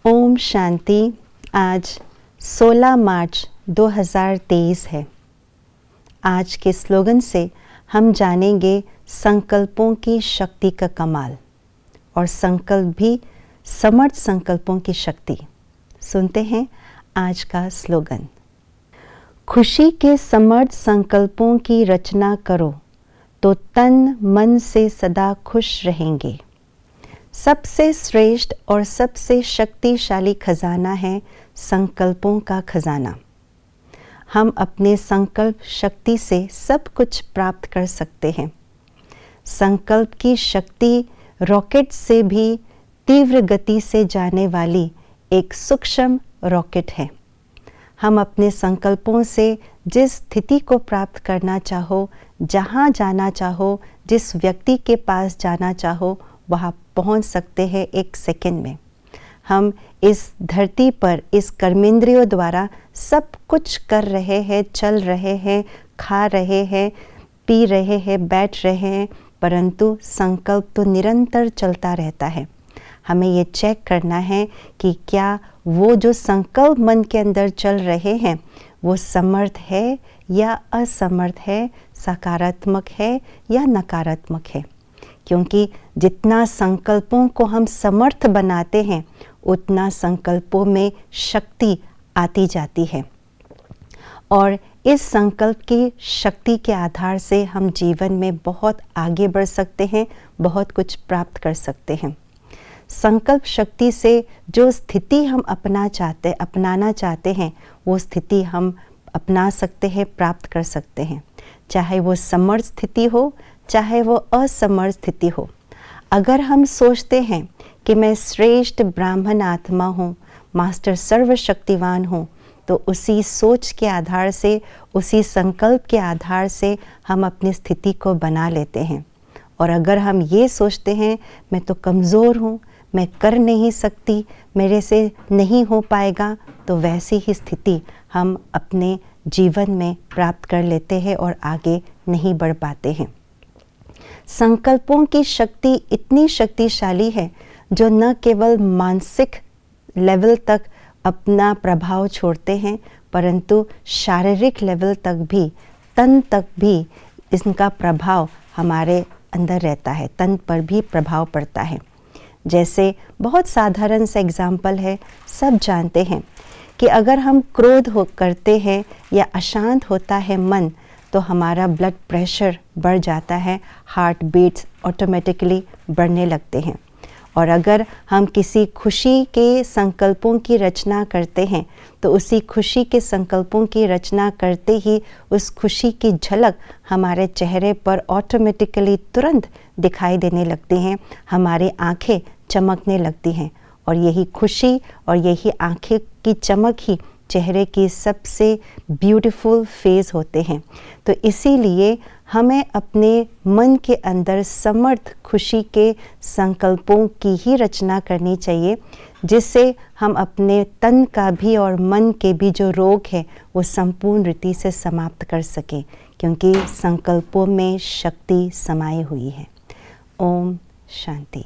ओम शांति। आज 16 मार्च 2023 है। आज के स्लोगन से हम जानेंगे संकल्पों की शक्ति का कमाल और संकल्प भी समर्थ संकल्पों की शक्ति। सुनते हैं आज का स्लोगन। खुशी के समर्थ संकल्पों की रचना करो तो तन मन से सदा खुश रहेंगे। सबसे श्रेष्ठ और सबसे शक्तिशाली खजाना है संकल्पों का खजाना। हम अपने संकल्प शक्ति से सब कुछ प्राप्त कर सकते हैं। संकल्प की शक्ति रॉकेट से भी तीव्र गति से जाने वाली एक सूक्ष्म रॉकेट है। हम अपने संकल्पों से जिस स्थिति को प्राप्त करना चाहो, जहाँ जाना चाहो, जिस व्यक्ति के पास जाना चाहो, वहाँ पहुँच सकते हैं एक सेकंड में। हम इस धरती पर इस कर्मेंद्रियों द्वारा सब कुछ कर रहे हैं, चल रहे हैं, खा रहे हैं, पी रहे हैं, बैठ रहे हैं, परंतु संकल्प तो निरंतर चलता रहता है। हमें ये चेक करना है कि क्या वो जो संकल्प मन के अंदर चल रहे हैं वो समर्थ है या असमर्थ है, सकारात्मक है या नकारात्मक है। क्योंकि जितना संकल्पों को हम समर्थ बनाते हैं उतना संकल्पों में शक्ति आती जाती है और इस संकल्प की शक्ति के आधार से हम जीवन में बहुत आगे बढ़ सकते हैं, बहुत कुछ प्राप्त कर सकते हैं। संकल्प शक्ति से जो स्थिति हम अपनाना चाहते हैं वो स्थिति हम अपना सकते हैं, प्राप्त कर सकते हैं। चाहे वो समर्थ स्थिति हो, चाहे वो असमर्थ स्थिति हो। अगर हम सोचते हैं कि मैं श्रेष्ठ ब्राह्मण आत्मा हूँ, मास्टर सर्वशक्तिवान हूँ, तो उसी सोच के आधार से, उसी संकल्प के आधार से हम अपनी स्थिति को बना लेते हैं। और अगर हम ये सोचते हैं मैं तो कमज़ोर हूँ, मैं कर नहीं सकती, मेरे से नहीं हो पाएगा, तो वैसी ही स्थिति हम अपने जीवन में प्राप्त कर लेते हैं और आगे नहीं बढ़ पाते हैं। संकल्पों की शक्ति इतनी शक्तिशाली है जो न केवल मानसिक लेवल तक अपना प्रभाव छोड़ते हैं, परंतु शारीरिक लेवल तक भी, तन तक भी इसका प्रभाव हमारे अंदर रहता है, तन पर भी प्रभाव पड़ता है। जैसे बहुत साधारण सा एग्जाम्पल है, सब जानते हैं कि अगर हम क्रोध करते हैं या अशांत होता है मन, तो हमारा ब्लड प्रेशर बढ़ जाता है, हार्ट बीट्स ऑटोमेटिकली बढ़ने लगते हैं। और अगर हम किसी खुशी के संकल्पों की रचना करते हैं तो उसी खुशी के संकल्पों की रचना करते ही उस खुशी की झलक हमारे चेहरे पर ऑटोमेटिकली तुरंत दिखाई देने लगती हैं, हमारी आंखें चमकने लगती हैं। और यही खुशी और यही आंखें की चमक ही चेहरे की सबसे ब्यूटीफुल फेस होते हैं। तो इसीलिए हमें अपने मन के अंदर समर्थ खुशी के संकल्पों की ही रचना करनी चाहिए, जिससे हम अपने तन का भी और मन के भी जो रोग है वो संपूर्ण रीति से समाप्त कर सकें, क्योंकि संकल्पों में शक्ति समाई हुई है। ओम शांति।